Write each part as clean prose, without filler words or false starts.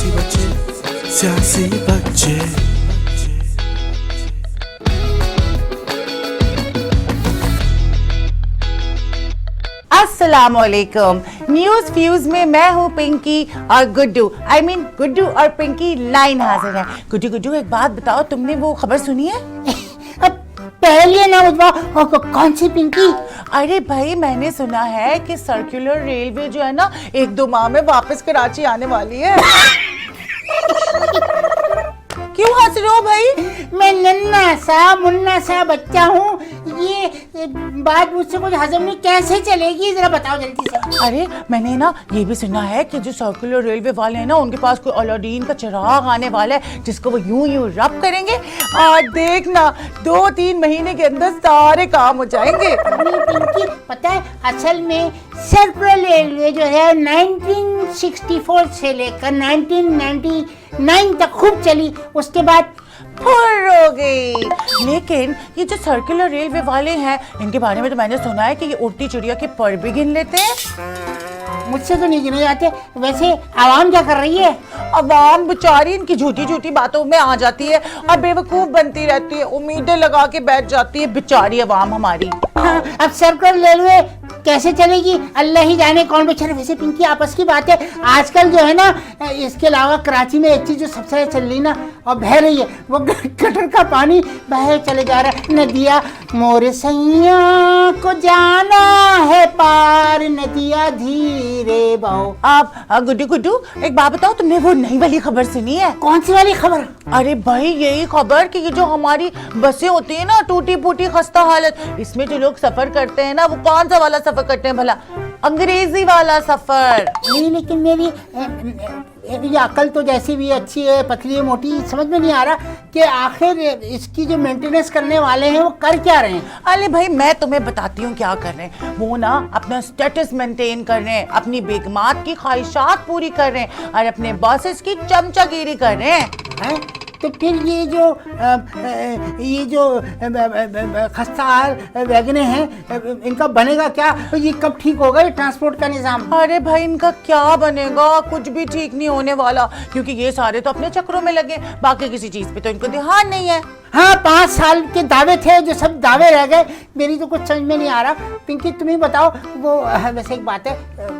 सियासी बच्चे। अस्सलामुअलैकुम। न्यूज फ्यूज में मैं हूँ पिंकी और गुड्डू, गुड्डू और पिंकी लाइन हाजिर है। गुड्डू गुड्डू एक बात बताओ, तुमने वो खबर सुनी है? पहले ना बताओ, कौन सी पिंकी? अरे भाई, मैंने सुना है कि सर्कुलर रेलवे जो है ना 1-2 माह में वापस कराची आने वाली है। क्यों हंस रहे हो भाई? मैं नन्ना सा मुन्ना सा बच्चा हूँ, ये बात मुझसे कुछ हजम नहीं कैसे चलेगी, जरा बताओ जल्दी से। अरे मैंने ना ये भी सुना है कि जो सर्कुलर रेलवे वाले हैं ना, उनके पास कोई अलादीन का चिराग आने वाला है जिसको वो यूं यूं रब करेंगे और देखना 2-3 महीने के अंदर सारे काम हो जाएंगे। पिंकी पता है, असल में सर्कुलर रेलवे जो है 1964 से लेकर 1999 तक खूब चली, उसके बाद फुर हो गई। लेकिन ये जो सर्कुलर रेलवे वाले हैं, इनके बारे में तो मैंने सुना है कि ये उड़ती चिड़िया के पर भी गिन लेते हैं। मुझसे तो नहीं गिने जाते। वैसे आवाम क्या कर रही है? अवाम बेचारी इनकी झूठी झूठी बातों में आ जाती है और बेवकूफ बनती रहती है, उम्मीदें लगा के बैठ जाती है बेचारी अवाम हमारी। हाँ, अब सर्कुलर रेलवे कैसे चलेगी अल्लाह ही जाने, कौन बेचारे। वैसे पिंकी आपस की बात है, आजकल जो है ना, इसके अलावा कराची में एक चीज जो सबसे ज्यादा चल रही ना और बह रही है, वो गटर का पानी बह चले जा रहा है। नदिया मोरे सैया को जाना है पार, नदिया धीरे बहो। आप गुड्डू गुड्डू एक बात बताओ, तुमने वो नई वाली खबर सुनी है? कौन सी वाली खबर? अरे भाई, यही खबर कि ये जो हमारी बसें होती है ना, टूटी फूटी खस्ता हालत, इसमें जो लोग सफर करते हैं ना, वो कौन सा वाला सफर करते हैं भला? अंग्रेजी वाला सफर। नहीं, लेकिन मेरी ये अकल तो जैसी भी अच्छी है, पतली है, मोटी, समझ में नहीं आ रहा कि आखिर इसकी जो मेंटेनेंस करने वाले हैं वो कर क्या रहे हैं। अरे भाई, मैं तुम्हें बताती हूँ क्या कर रहे हैं। वो ना अपना स्टेटस मेंटेन कर रहे हैं, अपनी बेगमात की ख्वाहिशात पूरी कर रहे हैं और अपने बॉसेस की चमचागिरी कर रहे हैं। तो फिर ये जो खस्ताहाल वैगने हैं, इनका बनेगा क्या? ये कब ठीक होगा ये ट्रांसपोर्ट का निजाम? अरे भाई, इनका क्या बनेगा? कुछ भी ठीक नहीं होने वाला, क्योंकि ये सारे तो अपने चक्रों में लगे, बाकी किसी चीज पे तो इनको ध्यान नहीं है। हाँ, 5 साल के दावे थे, जो सब दावे रह गए। मेरी तो कुछ समझ में नहीं आ रहा। पिंकी तुम्हें बताओ, वो वैसे एक बात है,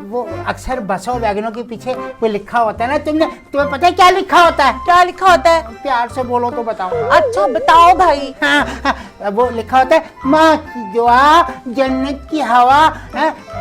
वो अक्सर बसों वैगनों के पीछे वो लिखा होता है ना, तुम्हें पता है क्या लिखा होता है? क्या लिखा होता है? प्यार से बोलो तो बताओ। अच्छा बताओ भाई। हाँ, वो लिखा होता है, माँ की दुआ जन्नत की हवा,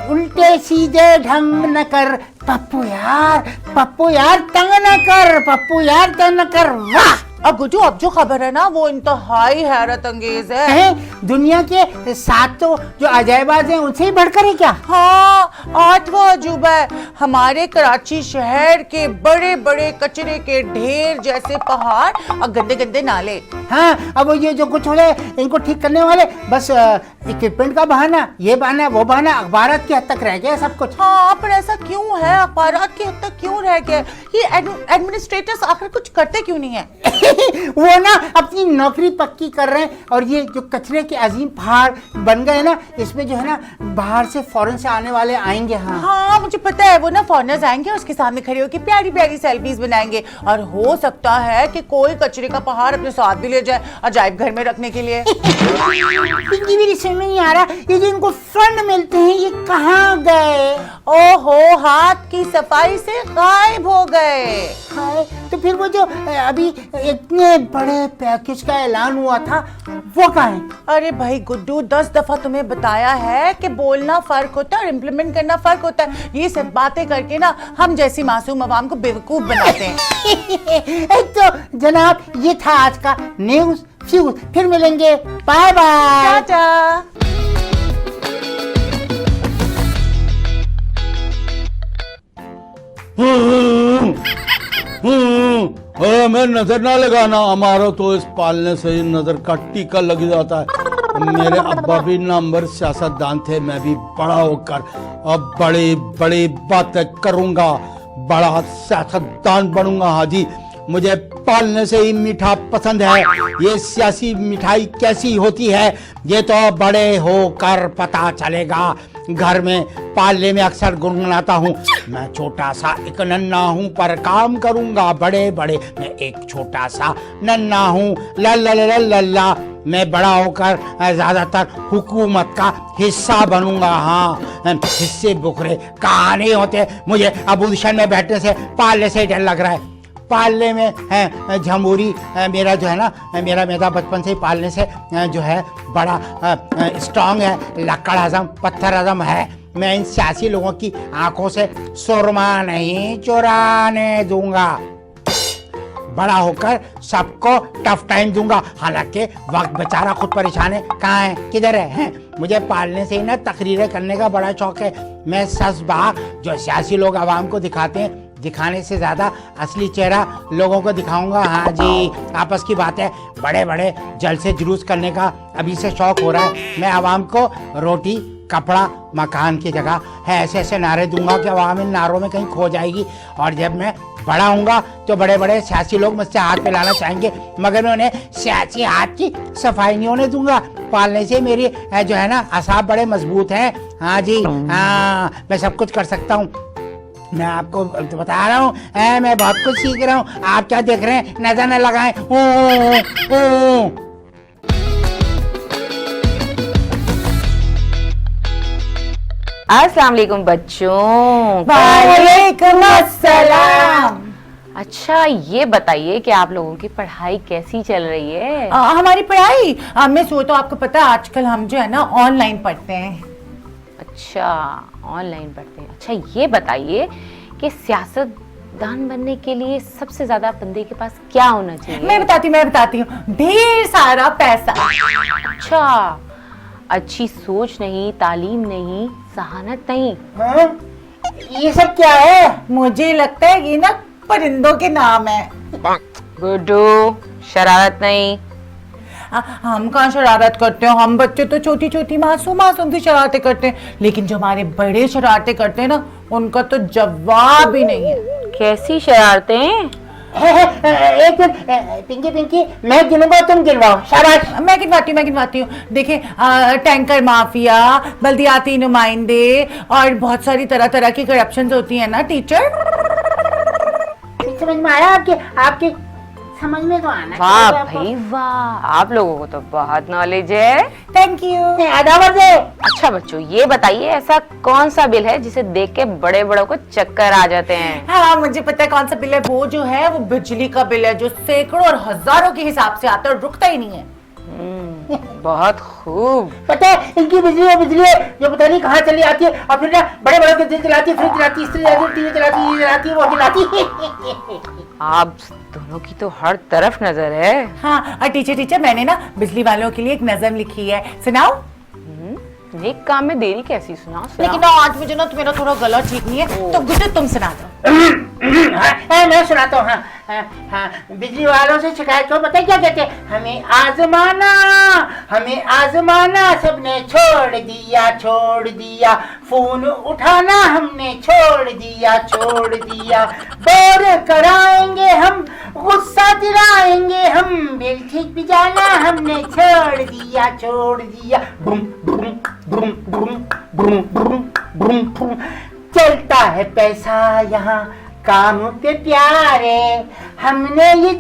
उल्टे सीधे ढंग न कर पप्पू यार तंग न कर, पप्पू यार तंग न कर। वाह! अब गुड्डू, अब जो खबर है ना, वो इंतहाई हैरत अंगेज है। दुनिया के 7 तो जो अजायबाज हैं उनसे ही बढ़कर है क्या? हाँ, 8वां अजूबा है। हमारे कराची शहर के बड़े बड़े कचरे के ढेर जैसे पहाड़ और गंदे गंदे नाले। हाँ, अब ये जो कुछ हो रहे इनको ठीक करने वाले बस इक्विपमेंट का बहाना, ये बहाना वो बहाना, अखबारात की हद तक रह गया सब कुछ। हाँ, पर ऐसा क्यों है? अखबारात की हद तक क्यों रह गया? ये एडमिनिस्ट्रेटर्स आखिर कुछ करते क्यों नहीं है? वो ना अपनी नौकरी पक्की कर रहे हैं, और ये जो कचरे के अजीम पहाड़ बन गए ना, इसमें जो है ना बाहर से फॉरेन से आने वाले आएंगे। हाँ, मुझे पता है, वो ना फॉरेनर्स आएंगे, उसके सामने खड़े होकर प्यारी प्यारी सेल्फीज बनाएंगे, और हो सकता है कि कोई कचरे का पहाड़ अपने साथ भी ले जाए अजायब घर में रखने के लिए। पिंकी भी समझ में नहीं आ रहा, ये जो इनको फंड मिलते हैं ये कहाँ गए? ओहो, हाथ की सफाई से गायब हो गए। तो फिर वो जो अभी इतने बड़े पैकेज का ऐलान हुआ था वो कहाँ है? अरे भाई गुड्डू, 10 दफा तुम्हें बताया है कि बोलना फर्क होता है और इम्प्लीमेंट करना फर्क होता है। ये सब बातें करके ना हम जैसी मासूम अवाम को बेवकूफ बनाते हैं। तो जनाब, ये था आज का न्यूज फ्यूज। फिर मिलेंगे, बाय बाय, टाटा। मैं नजर ना लगाना, हमारा तो इस पालने से ही नजर का टीका लग जाता है। मेरे अब्बा भी नामवर सियासतदान थे, मैं भी बड़ा होकर अब बड़ी बड़ी बातें करूंगा, बड़ा सियासतदान बनूंगा। हाजी, मुझे पालने से ही मीठा पसंद है। ये सियासी मिठाई कैसी होती है ये तो बड़े होकर पता चलेगा। घर में पाले में अक्सर गुनगुनाता हूँ, मैं छोटा सा एक नन्ना हूँ पर काम करूँगा बड़े बड़े। मैं एक छोटा सा नन्ना हूँ ला ला ला ला ला, मैं बड़ा होकर ज्यादातर हुकूमत का हिस्सा बनूंगा। हाँ, हिस्से बुखरे कहाँ नहीं होते। मुझे अपोजिशन में बैठने से पाले से डर लग रहा है। पालने में है झमूरी मेरा जो है ना, मेरा मैदा बचपन से ही पालने से जो है बड़ा स्ट्रांग है, लक्कड़ हजम पत्थर हजम है। मैं इन सियासी लोगों की आंखों से सुरमा नहीं चुराने दूंगा। बड़ा होकर सबको टफ टाइम दूंगा। हालांकि वक्त बेचारा खुद परेशान है, कहाँ है, किधर है? मुझे पालने से ही ना तकरीरें करने का बड़ा शौक है। मैं सच बात जो सियासी लोग आवाम को दिखाते हैं, दिखाने से ज़्यादा असली चेहरा लोगों को दिखाऊंगा। हाँ जी, आपस की बात है, बड़े बड़े जलसे जुलूस करने का अभी से शौक हो रहा है। मैं आवाम को रोटी कपड़ा मकान की जगह है ऐसे ऐसे नारे दूंगा कि आवाम इन नारों में कहीं खो जाएगी। और जब मैं बड़ा हूँगा तो बड़े बड़े सियासी लोग मुझसे हाथ मिलाना चाहेंगे, मगर मैं उन्हें सियासी हाथ की सफाई नहीं होने दूंगा। पालने से मेरी जो है ना असाब बड़े मजबूत हैं। हाँ जी, हाँ, मैं सब कुछ कर सकता हूँ। मैं आपको तो बता रहा हूँ, मैं बहुत कुछ सीख रहा हूँ। आप क्या देख रहे हैं? नजर न लगाएं। अस्सलाम वालेकुम बच्चों। वालेकुम अस्सलाम। अच्छा, ये बताइए कि आप लोगों की पढ़ाई कैसी चल रही है? हमारी पढ़ाई मैं तो आपको पता है आजकल हम जो है ना ऑनलाइन पढ़ते हैं। अच्छा, ऑनलाइन पढ़ते हैं। अच्छा, ये बताइए कि सियासतदान बनने के लिए सबसे ज्यादा बंदे के पास क्या होना चाहिए? मैं बताती हूँ, ढेर सारा पैसा। अच्छा, अच्छी सोच नहीं, तालीम नहीं, सहानत नहीं। हाँ? ये सब क्या है? मुझे लगता है ये ना परिंदों के नाम है। गुड्डू, शरारत नहीं। हम कहाँ शरारत करते हो? हम बच्चे तो छोटी छोटी मासूम सी शरारतें करते हैं, लेकिन जो हमारे बड़े शरारतें करते हैं ना, उनका तो जवाब ही नहीं है। कैसी शरारतें? एक पिंकी पिंकी, मैं गिनूंगा तुम गिनवाओ। शाबाश। मैं गिनवाती हूँ। देखिए, टैंकर माफिया, बल्दियाती नुमाइंदे और बहुत सारी तरह तरह की करप्शन होती है ना टीचर। समझ में आया? आपके समझ में तो आना वाह चाहिए आपको। भाई वाह, आप लोगों को तो बहुत नॉलेज है। Thank you. अदावत है। अच्छा बच्चों, ये बताइए ऐसा कौन सा बिल है जिसे देख के बड़े बड़ों को चक्कर आ जाते हैं? हाँ, मुझे पता है कौन सा बिल है। वो जो है वो बिजली का बिल है, जो सैकड़ों और हजारों के हिसाब से आता है और रुकता ही नहीं है। बहुत खूब। पता है इनकी बिजली है जो पता नहीं कहाँ चली आती है, और फिर ना बड़े बड़े के दिल चलाती है, फ्रिज चलाती है, इस्त्री चलाती है, टीवी चलाती है, ये चलाती है, वो चलाती है। आप दोनों की तो हर तरफ नजर है। हाँ, और टीचर मैंने ना बिजली वालों के लिए एक नज़म लिखी है, सुनाओ? नेक काम में देरी कैसी? सुनाओ। लेकिन ना आज मुझे ना मेरा थोड़ा गला ठीक नहीं है, तो गुड्डू तुम सुना दो। मैं सुनाता हूँ। हाँ, बिजली वालों से शिकायत हो, पता है क्या कहते हैं? हमें आजमाना सबने छोड़ दिया, फोन उठाना हमने छोड़ दिया, बोर कराएंगे हम, गुस्सा दिलाएंगे हम, बिल ठीक बिजाना हमने छोड़ दिया। बुम बुम बुम बुम बुम बुम बुम बुम, चलता है पैसा यहाँ काम पे प्यारे, हमने ये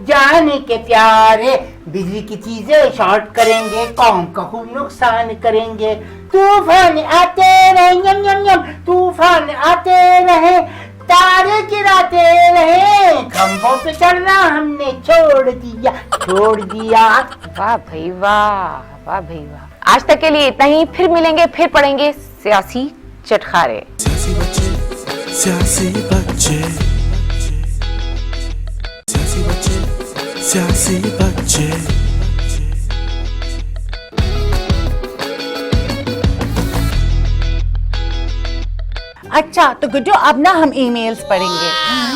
जाने के प्यारे, बिजली की चीजें शॉर्ट करेंगे, कौम का खूब नुकसान करेंगे, तूफान आते रहे यम यम यम, तूफान आते रहे, तारे गिराते रहे, खंभों पे चढ़ना हमने छोड़ दिया। वाह भाई वाह, वाह भाई वाह। आज तक के लिए इतना ही, फिर मिलेंगे, फिर पढ़ेंगे सियासी चटखारे। सियासी बच्चे, सियासी बच्चे, सियासी बच्चे। अच्छा, तो गुड्डू अब ना हम ईमेल्स पढ़ेंगे।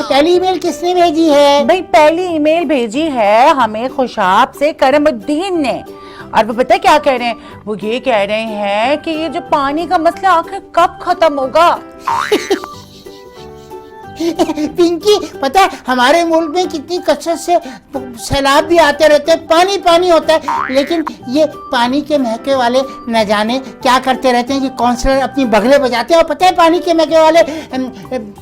पहली ईमेल किसने भेजी है? भाई, पहली ईमेल भेजी है हमें खुशाब से करमुद्दीन ने, और वो पता है क्या कह रहे हैं? वो ये कह रहे हैं कि ये जो पानी का मसला आखिर कब खत्म होगा। पिंकी, पता है हमारे मुल्क में कितनी कसरत से सैलाब भी आते रहते हैं, पानी पानी होता है, लेकिन ये पानी के महके वाले न जाने क्या करते रहते हैं कि काउंसलर अपनी बगले बजाते हैं। और पता है पानी के महके वाले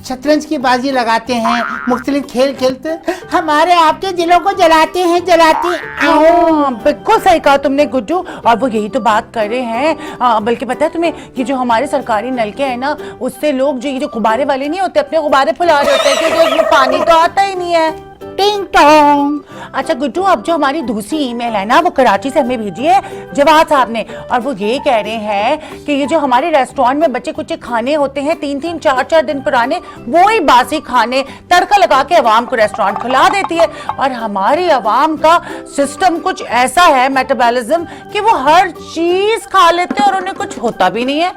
शतरंज की बाजी लगाते हैं, मुख्तलिफ खेल खेलते हैं, हमारे आपके दिलों को जलाते हैं, जलाते हाँ, बिल्कुल सही कहा तुमने गुड्डू, और वो यही तो बात कर रहे हैं। बल्कि पता है तुम्हें, ये जो हमारे सरकारी नलके हैं ना, उससे लोग जो ये जो गुब्बारे वाले नहीं होते, अपने गुब्बारे फुला रहे होते हैं, क्योंकि उसमें पानी तो आता ही नहीं है। टिंग टोंग। अच्छा गुड्डू, अब जो हमारी दूसरी ईमेल है ना, वो कराची से हमें भेजी है जवाद साहब ने, और वो ये कह रहे हैं कि ये जो हमारे रेस्टोरेंट में बच्चे कुछ खाने होते हैं 3-3, 4-4 दिन पुराने, वो ही बासी खाने तड़का लगा के अवाम को रेस्टोरेंट खुला देती है। और हमारी अवाम का सिस्टम कुछ ऐसा है, मेटाबॉलिज्म, कि वो हर चीज खा लेते हैं और उन्हें कुछ होता भी नहीं है।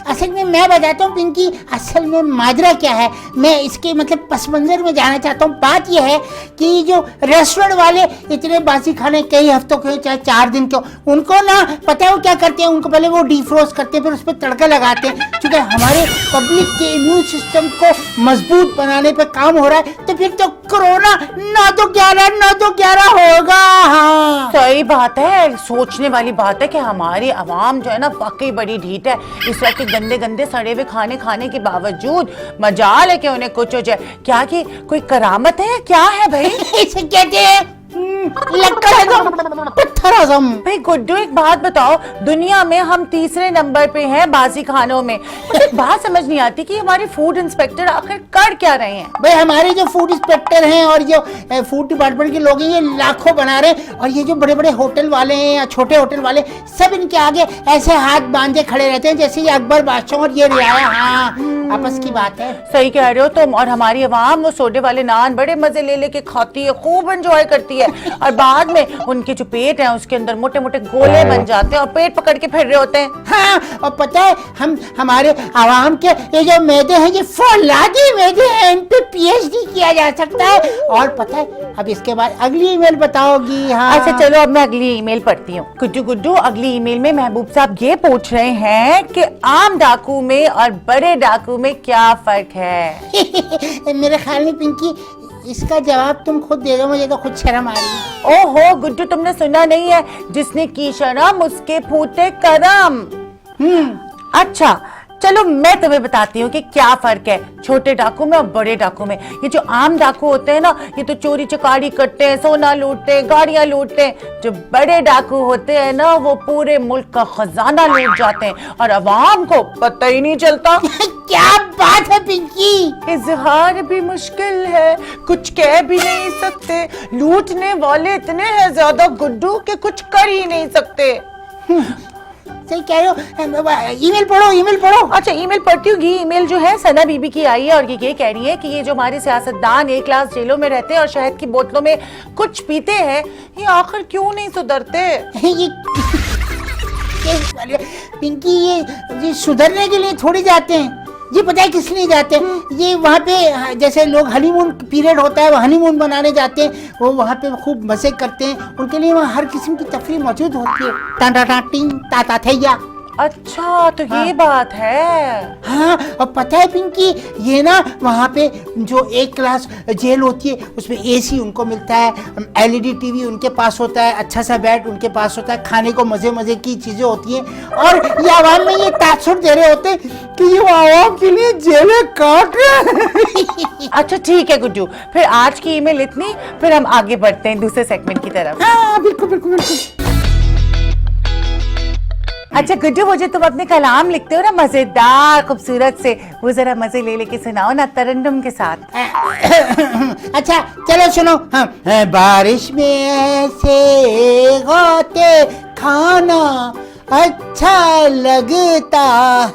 असल में मैं बताता हूँ पिंकी, असल में माजरा क्या है, मैं इसके मतलब पस मंजर में जाना चाहता हूँ। बात यह है कि जो रेस्टोरेंट वाले इतने बासी खाने कई हफ्तों के चाहे 4 दिन के, उनको ना पता है वो क्या करते हैं, उनको पहले वो डिफ्रोस्ट करते हैं, फिर उस पर तड़का लगाते हैं। क्योंकि हमारे पब्लिक के इम्यून सिस्टम को मजबूत बनाने पे काम हो रहा है, तो फिर तो कोरोना 9 तो 11 होगा। हाँ सही बात है, सोचने वाली बात है कि हमारी आवाम जो है ना वाकई बड़ी ढीठ है। इस वक्त के गंदे गंदे सड़े हुए खाने खाने के बावजूद मजाल है कि उन्हें कुछ हो जाए। क्या कि कोई करामत है, क्या है भाई? इसे कहते हैं लक्कड़ आज़म, पत्थर आज़म। भाई गुड्डू, एक बात बताओ, दुनिया में हम तीसरे नंबर पे हैं बासी खानों में। मुझे एक बात समझ नहीं आती कि हमारे फूड इंस्पेक्टर आखिर कर क्या रहे हैं। भाई हमारे जो फूड इंस्पेक्टर हैं और जो फूड डिपार्टमेंट के लोग हैं, ये लाखों बना रहे हैं, और ये जो बड़े बड़े होटल वाले हैं या छोटे होटल वाले, सब इनके आगे ऐसे हाथ बांधे खड़े रहते हैं जैसे ये अकबर बादशाह और ये रियाया। हाँ, आपस की बात है। सही कह रहे हो तुम। और हमारी आवाम वो सोडे वाले नान बड़े मजे ले लेके खाती है, खूब एंजॉय करती है, और बाद में उनके जो पेट है उसके अंदर मोटे मोटे गोले बन जाते हैं और पेट पकड़ के फिर रहे होते हैं। हाँ, और पता है हमारे आवाम के ये जो मैदे हैं, ये फौलादी मैदे हैं, इन पे PhD किया जा सकता है। और पता है अब इसके बाद अगली ईमेल बताओगी? हाँ अच्छा चलो, अब मैं अगली ईमेल पढ़ती हूँ। गुड्डू, अगली ईमेल में महबूब साहब ये पूछ रहे हैं कि आम डाकू में और बड़े डाकू में क्या फर्क है? मेरे ख्याल में पिंकी, इसका जवाब तुम खुद दे दो, मुझे तो खुद शर्म आ रही है। ओहो गुड्डू, तुमने सुना नहीं है, जिसने की शर्म उसके फूटे करम। अच्छा चलो मैं तुम्हें बताती हूँ कि क्या फर्क है छोटे डाकू में और बड़े डाकू में। ये जो आम डाकू होते हैं ना, ये तो चोरी चकारी करते हैं, सोना लूटते हैं, गाड़ियां लूटते हैं। जो बड़े डाकू होते हैं ना, वो पूरे मुल्क का खजाना लूट जाते हैं और अवाम को पता ही नहीं चलता। क्या बात है पिंकी, इजहार भी मुश्किल है, कुछ कह भी नहीं सकते। लूटने वाले इतने हैं ज्यादा गुड्डू के कुछ कर ही नहीं सकते। सही कह रहे हो। ईमेल पढ़ो। अच्छा ईमेल पढ़ती हूँ। ये ईमेल जो है सना बीबी की आई है और ये कह रही है कि ये जो हमारे सियासतदान एक क्लास जेलों में रहते हैं और शहद की बोतलों में कुछ पीते हैं, ये आखिर क्यों नहीं सुधरते? पिंकी, ये सुधरने के लिए थोड़ी जाते हैं, ये पता है किस लिए जाते हैं? ये वहाँ पे जैसे लोग हनीमून पीरियड होता है, वो हनीमून बनाने जाते हैं, वो वहाँ पे खूब मजे करते हैं, उनके लिए वहाँ हर किस्म की तफरीह मौजूद होती है। टा टा टिंग ता ता थैया। अच्छा तो ये बात है। हाँ, और पता है पिंकी, ये ना वहाँ पे जो एक क्लास जेल होती है उसमें AC उनको मिलता है, LED TV उनके पास होता है, अच्छा सा बेड उनके पास होता है, खाने को मजे मजे की चीजें होती हैं, और ये आवाम में ये तासुर दे रहे होते हैं कि ये आवाम के लिए जेलें काट रहे हैं। अच्छा ठीक है गुड्डू, फिर आज की ईमेल इतनी, फिर हम आगे बढ़ते हैं दूसरे सेगमेंट की तरफ। हाँ बिल्कुल। अच्छा गुड्डू, वो जो तुम अपने कलाम लिखते हो ना मजेदार खूबसूरत से, वो जरा मजे ले लेके सुनाओ ना तरन्नुम के साथ। अच्छा चलो सुनो। हाँ, बारिश में ऐसे गाते खाना अच्छा लगता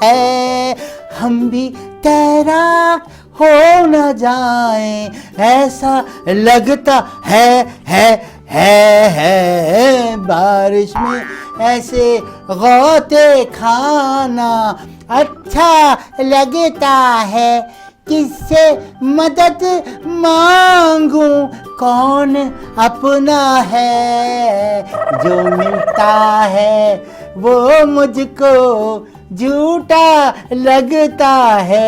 है, हम भी तैराक हो न जाए ऐसा लगता है। बारिश में ऐसे गौते खाना अच्छा लगता है, किससे मदद मांगूं, कौन अपना है, जो मिलता है वो मुझको झूठा लगता है।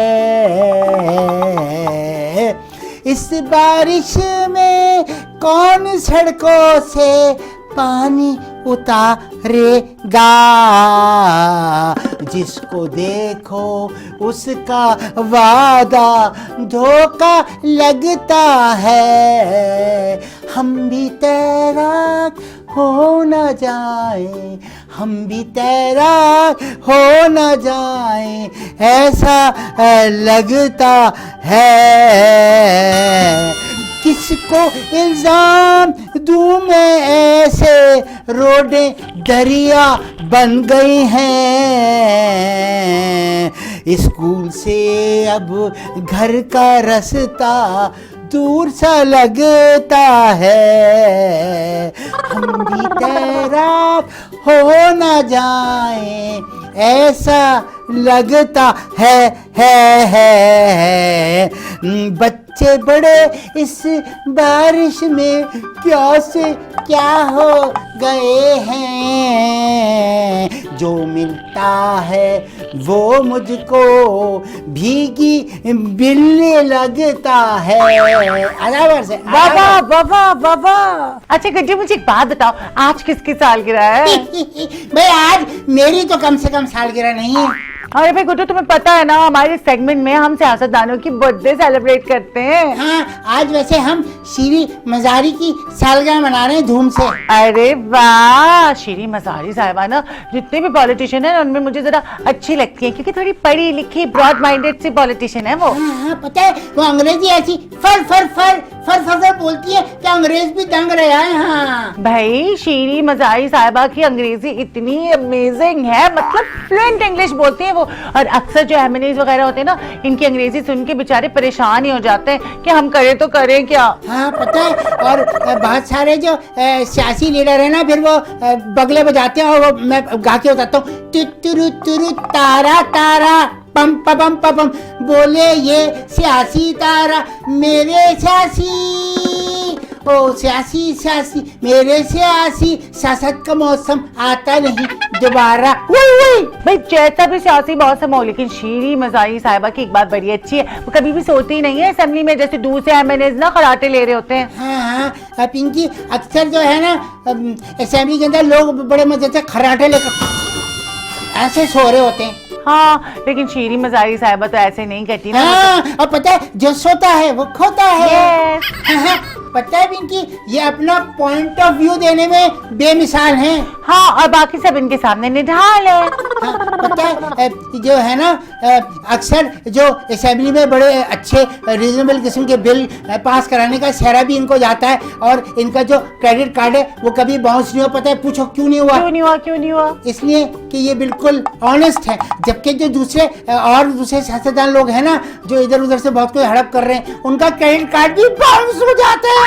इस बारिश में कौन सड़कों से पानी उतारेगा, जिसको देखो उसका वादा धोखा लगता है। हम भी तैराक हो न जाए, हम भी तैराक हो न जाए, ऐसा लगता है। किसको इल्जाम दूं मैं, ऐसे रोडें दरिया बन गई हैं। स्कूल से अब घर का रास्ता दूर सा लगता है। हम भी तैराक हो न जाए, ऐसा लगता है। बच्चे बड़े इस बारिश में क्या से क्या हो गए हैं। जो मिलता है वो मुझको भीगी बिल्ली लगता है। बराबर से बाबा बाबा बाबा। अच्छा गड्डी, मुझे एक बात बताओ, आज किसकी सालगिरह है? भाई आज मेरी तो कम से कम सालगिरह नहीं है। अरे भाई गुड्डू, तुम्हें पता है ना हमारे सेगमेंट में हम सियासतदानों की बर्थडे सेलिब्रेट करते हैं। हाँ, आज वैसे हम शीरी मजारी की सालगिरह मना रहे हैं धूम से। अरे वाह, शीरी मजारी साहिबा ना जितने भी पॉलिटिशियन है उनमें मुझे जरा अच्छी लगती है, क्योंकि थोड़ी पढ़ी लिखी ब्रॉड माइंडेड सी पॉलिटिशियन है वो। हाँ, पता है वो अंग्रेजी ऐसी फर फर फर फर फर फर बोलती है कि अंग्रेज भी दंग रहा है। हाँ भाई, शीरी मजारी साहिबा की अंग्रेजी इतनी अमेजिंग है, मतलब फ्लुएंट इंग्लिश बोलती है वो। और अक्सर जो एमएनएस वगैरह होते हैं ना, इनकी अंग्रेजी सुन के बेचारे परेशान ही हो जाते हैं कि हम करें तो करें क्या। हाँ पता है, और बहुत सारे जो सियासी लीडर है ना, फिर वो बगले बजाते हैं और वो मैं गा के बताता हूँ, तुरु तुरु तारा तारा पम पम पम, बोले ये सियासी तारा मेरे सियासी, ओ सियासी सियासी मेरे सियासी, सियासत का मौसम आता नहीं दोबारा। भाई जैसा भी सियासी मौसम हो, लेकिन शीरी मजारी साहिबा की एक बात बड़ी अच्छी है, वो कभी भी सोती ही नहीं है असेंबली में जैसे दूसरे एमएनएस ना खराटे ले रहे होते हैं। हाँ, पिंकी अक्सर जो है ना असेंबली के अंदर लोग बड़े मजे से खराटे लेकर ऐसे सो रहे होते हैं। हाँ, लेकिन शीरी मजारी साहिबा तो ऐसे नहीं करती ना। हाँ, और पता है जो सोता है वो खोता है। Yes. हाँ, पता है पिंकी, ये अपना पॉइंट ऑफ व्यू देने में बेमिसाल हैं। हाँ, और बाकी सब इनके सामने निढाल है। हाँ, पता है जो है ना अक्सर जो असेंबली में बड़े अच्छे रीजनेबल किस्म के बिल पास कराने का सहरा भी इनको जाता है, और इनका जो क्रेडिट कार्ड है वो कभी बाउंस नहीं हो। पता है पूछो क्यों नहीं हुआ? क्यों नहीं हुआ? इसलिए कि ये बिल्कुल ऑनेस्ट है, जबकि जो दूसरे सियासतदान लोग हैं ना, जो इधर उधर से बहुत कोई हड़प कर रहे हैं, उनका क्रेडिट कार्ड भी बाउंस हो जाता है।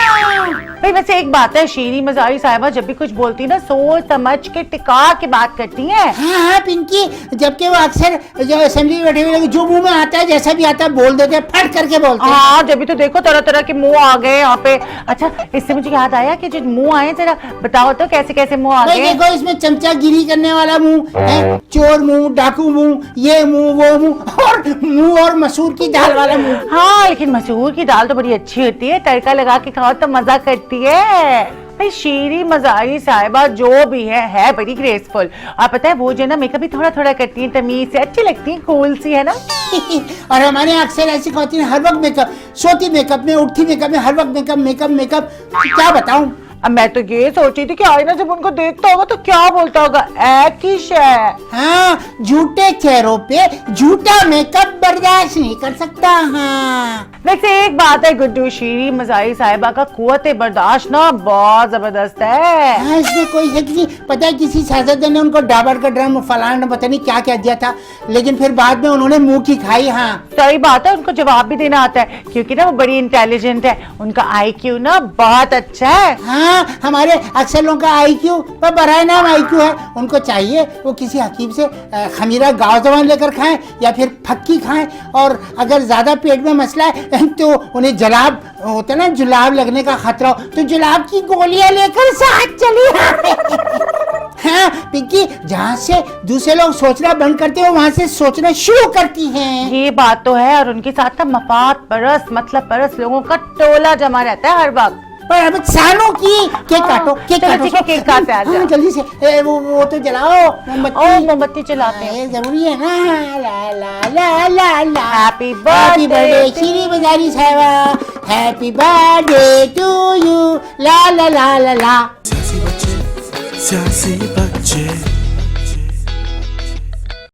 भाई वैसे एक बात है, शीरी मजारी साहिबा जब भी कुछ बोलती ना, सोच समझ के टिका के बात करती है। हाँ पिंकी, जबकि वो अक्सर जो असेंबली में बैठे हुए जो मुंह में आता है जैसा भी आता है बोल देते हैं, फट करके बोलते हैं। हाँ, जब भी तो देखो तरह तरह के मुंह आ गए यहाँ पे। अच्छा, इससे मुझे याद आया कि जो मुंह आए जरा बताओ तो कैसे कैसे मुंह आ गए। देखो इसमें चमचागिरी करने वाला मुंह है, चोर मुंह, डाकू मुंह, ये मुंह वो मुंह और मसूर की दाल वाला मुंह। हाँ, लेकिन मसूर की दाल तो बड़ी अच्छी होती है, तड़का लगा के खाओ तो मजा करती है। भाई शीरी मजारी साहिबा जो भी है बड़ी ग्रेसफुल। और पता है वो जो ना मेकअप भी थोड़ा थोड़ा करती है, तमीज से अच्छी लगती है, कूल सी है ना। और हमारे यहाँ अक्सर ऐसी होती है, हर वक्त मेकअप, सोती मेकअप में, उठती मेकअप में, हर वक्त मेकअप। क्या बताऊं? अब मैं तो ये सोची थी कि आईना जब उनको देखता होगा तो क्या बोलता होगा, ऐकिश है। हाँ, झूठे चेहरों पे झूठा मेकअप बर्दाश्त नहीं कर सकता। हाँ वैसे एक बात है गुड्डू, शीरी मजारी साहिबा का कुव्वत बर्दाश्त ना बहुत जबरदस्त है। हाँ, इसमें कोई शक नहीं। पता है किसी सियासतदान ने उनको डाबर का ड्रम फलाना पता नहीं क्या क्या दिया था, लेकिन फिर बाद में उन्होंने मुंह की खाई। हाँ सही बात है, उनको जवाब भी देना आता है, क्योंकि ना वो बड़ी इंटेलिजेंट है, उनका IQ ना बहुत अच्छा है। हाँ, हमारे अक्सर लोगों का IQ पर बराए नाम IQ है। उनको चाहिए वो किसी हकीम से खमीरा गाँव जवान लेकर खाएं या फिर फक्की खाएं, और अगर ज्यादा पेट में मसला है तो उन्हें जलाब होता है ना, जुलाब लगने का खतरा हो तो जुलाब की गोलियां लेकर साथ चली। हाँ पिंकी, जहाँ से दूसरे लोग सोचना बंद करते हो वहाँ से सोचना शुरू करती हैं। ये बात तो है, और उनके साथ ना मफाद परस मतलब परस लोगों का टोला जमा रहता है हर वक्त। पर अब सालों की केक काटो, केक चलो काटो, ठीक है, केक काटते हैं, आ जाओ। हाँ, जल्दी से वो तो जलाओ और मोमबत्ती चलाते हैं। ये जरूरी है ना। ला ला ला ला ला happy happy birthday birthday Shri Bajari साहबा, हैप्पी बर्थडे टू यू, ला ला ला ला ला। सियासी बच्चे, सियासी बच्चे।